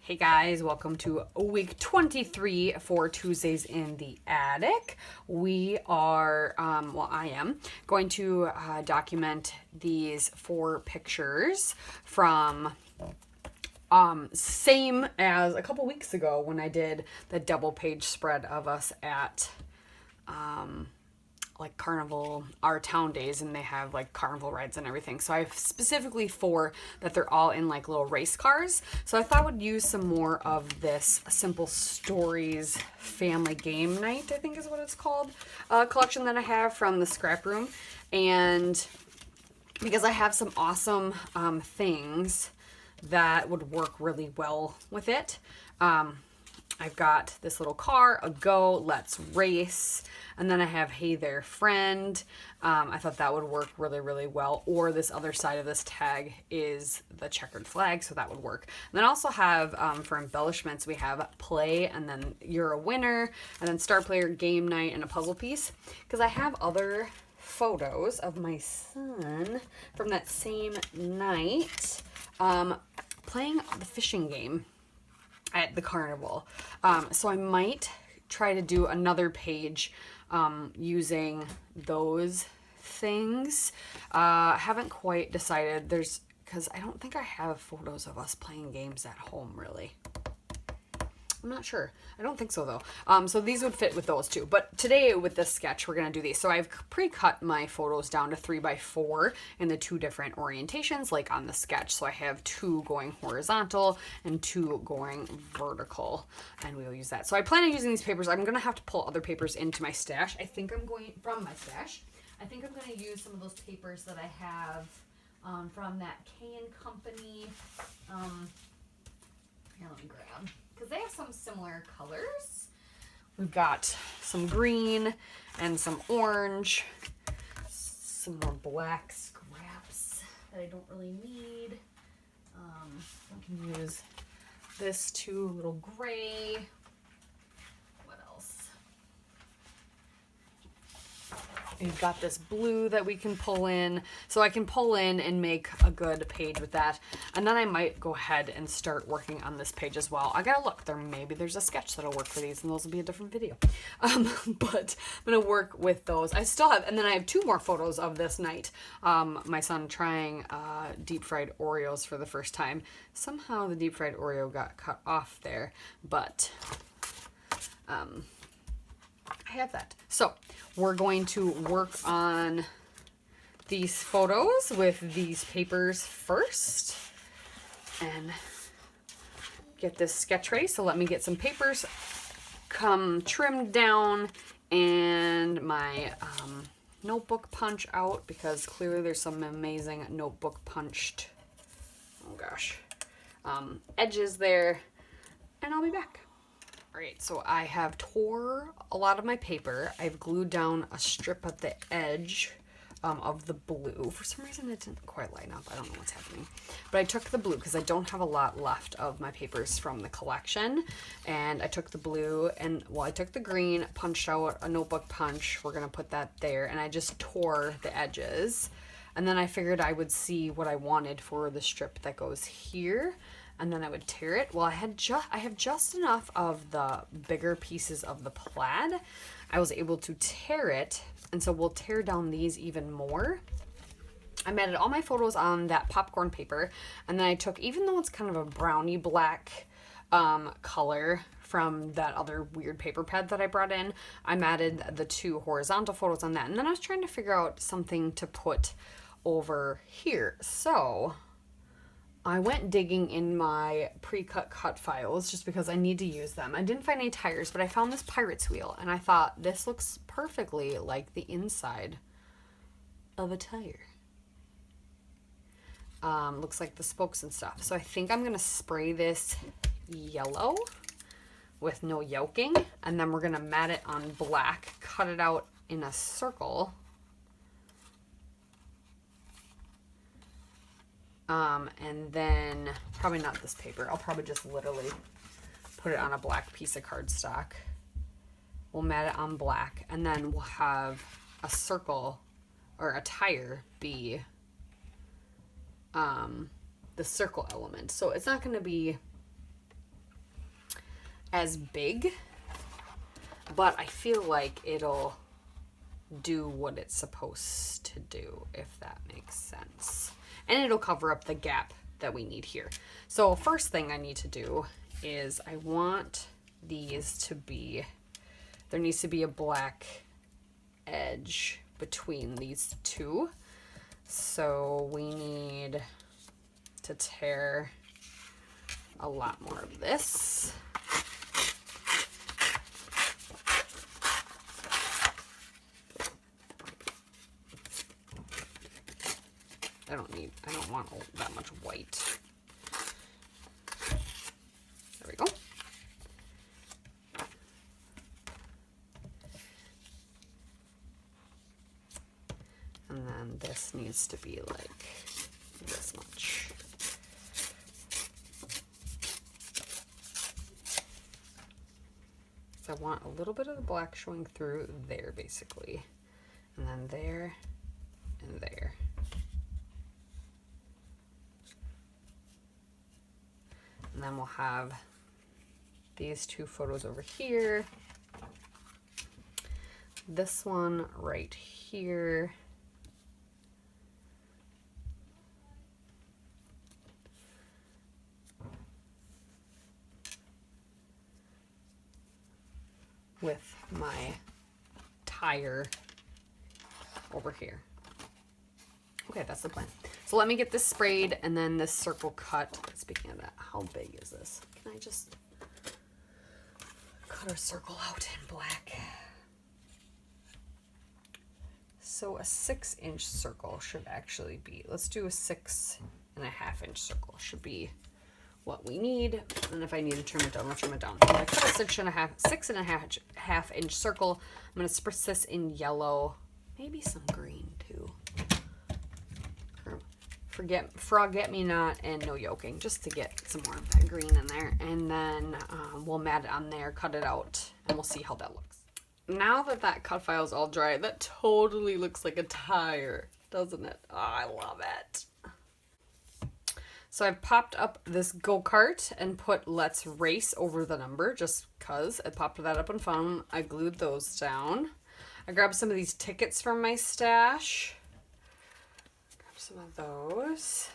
Hey guys, welcome to week 23 for Tuesdays in the Attic. We are, I am going to document these 4 pictures from same as a couple weeks ago when I did the double page spread of us at like carnival, our town days, and they have like carnival rides and everything. So I have specifically 4 that they're all in like little race cars. So I thought I would use some more of this Simple Stories Family Game Night, I think is what it's called, collection that I have from the scrap room. And because I have some awesome things that would work really well with it. I've got this little car, a go, let's race, and then I have hey there friend. I thought that would work really, really well. Or this other side of this tag is the checkered flag, so that would work. And then I also have, for embellishments, we have play, and then you're a winner, and then star player, game night, and a puzzle piece. Because I have other photos of my son from that same night playing the fishing game at the carnival. So I might try to do another page using those things. Haven't quite decided. Because I don't think I have photos of us playing games at home, really. I'm not sure. I don't think so, though. So these would fit with those too. But today with this sketch, we're going to do these. So I've pre-cut my photos down to 3x4 in the 2 different orientations, like on the sketch. So I have 2 going horizontal and 2 going vertical, and we will use that. So I plan on using these papers. I'm going to have to pull other papers into my stash. I think I'm going to use some of those papers that I have from that K&Company. Here, let me grab. Because they have some similar colors. We've got some green and some orange, some more black scraps that I don't really need. I can use this too, a little gray. What else? We've got this blue that we can pull in. So I can pull in and make a good page with that. And then I might go ahead and start working on this page as well. I gotta look. Maybe there's a sketch that'll work for these, and those will be a different video. But I'm gonna work with those. I still have, and then I have 2 more photos of this night. My son trying deep fried Oreos for the first time. Somehow the deep fried Oreo got cut off there, but I have that. So we're going to work on these photos with these papers first and get this sketch ready. So let me get some papers trimmed down and my notebook punch out, because clearly there's some amazing notebook punched, oh gosh, edges there, and I'll be back. Alright, so I have tore a lot of my paper. I've glued down a strip at the edge of the blue. For some reason it didn't quite line up. I don't know what's happening. But I took the blue because I don't have a lot left of my papers from the collection. And I took the blue and, well, I took the green, punched out a notebook punch. We're going to put that there. And I just tore the edges. And then I figured I would see what I wanted for the strip that goes here. And then I would tear it. Well, I have just enough of the bigger pieces of the plaid. I was able to tear it, and so we'll tear down these even more. I matted all my photos on that popcorn paper, and then I took, even though it's kind of a brownie black color from that other weird paper pad that I brought in, I matted the 2 horizontal photos on that. And then I was trying to figure out something to put over here. So I went digging in my pre-cut cut files just because I need to use them. I didn't find any tires, but I found this pirate's wheel, and I thought this looks perfectly like the inside of a tire. Looks like the spokes and stuff. So I think I'm going to spray this yellow with no yoking, and then we're going to mat it on black, cut it out in a circle. And then, probably not this paper, I'll probably just literally put it on a black piece of cardstock. We'll mat it on black, and then we'll have a circle, or a tire, be the circle element. So it's not going to be as big, but I feel like it'll do what it's supposed to do, if that makes sense. And it'll cover up the gap that we need here. So first thing I need to do is I want these to be, there needs to be a black edge between these two. So we need to tear a lot more of this. I don't want that much white. There we go. And then this needs to be like this much. So I want a little bit of the black showing through there basically. And then there and there. And then we'll have these two photos over here. This one right here. With my tire over here. Okay, that's the plan. So let me get this sprayed and then this circle cut. Speaking of that, how big is this? Can I just cut a circle out in black? So a 6-inch circle should actually be, let's do a 6.5-inch circle. Should be what we need. And if I need to trim it down, I'll trim it down. I'm gonna cut a 6.5-inch circle. I'm gonna spritz this in yellow, maybe some green too. Forget me not and no yoking, just to get some more of that green in there. And then we'll mat it on there, cut it out, and we'll see how that looks. Now that that cut file is all dry, that totally looks like a tire, doesn't it? Oh, I love it. So I've popped up this go-kart and put "Let's Race" over the number just because I popped that up and found. I glued those down. I grabbed some of these tickets from my stash. Some of those.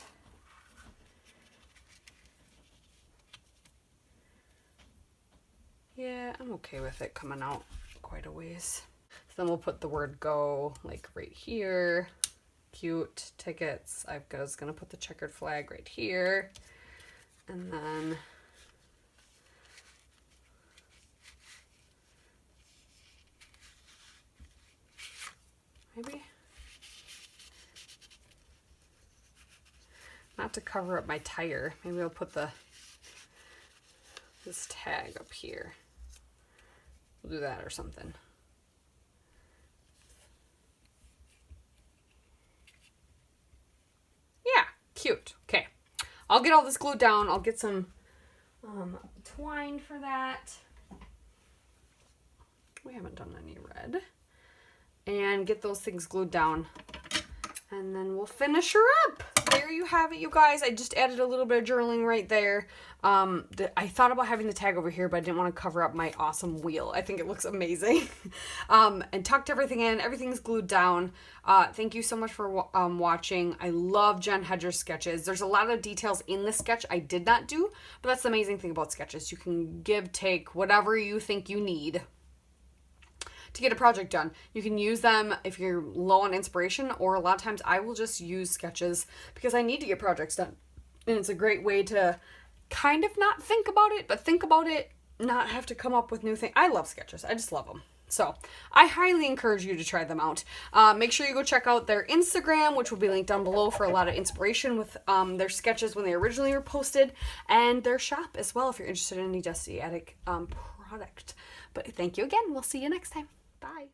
Yeah, I'm okay with it coming out quite a ways. So then we'll put the word "go" like right here. Cute tickets. I was gonna put the checkered flag right here. And then maybe not to cover up my tire. Maybe I'll put this tag up here. We'll do that or something. Yeah, cute. Okay. I'll get all this glued down. I'll get some twine for that. We haven't done any red. And get those things glued down. And then we'll finish her up. There you have it, you guys. I just added a little bit of journaling right there. I thought about having the tag over here, but I didn't want to cover up my awesome wheel. I think it looks amazing. And tucked everything in. Everything's glued down. Thank you so much for watching. I love Jen Hedger's sketches. There's a lot of details in the sketch I did not do, but that's the amazing thing about sketches. You can give, take, whatever you think you need to get a project done. You can use them if you're low on inspiration, or a lot of times I will just use sketches because I need to get projects done. And it's a great way to kind of not think about it, but think about it, not have to come up with new things. I love sketches. I just love them. So I highly encourage you to try them out. Make sure you go check out their Instagram, which will be linked down below, for a lot of inspiration with their sketches when they originally were posted, and their shop as well if you're interested in any Dusty Attic product. But thank you again. We'll see you next time. Bye.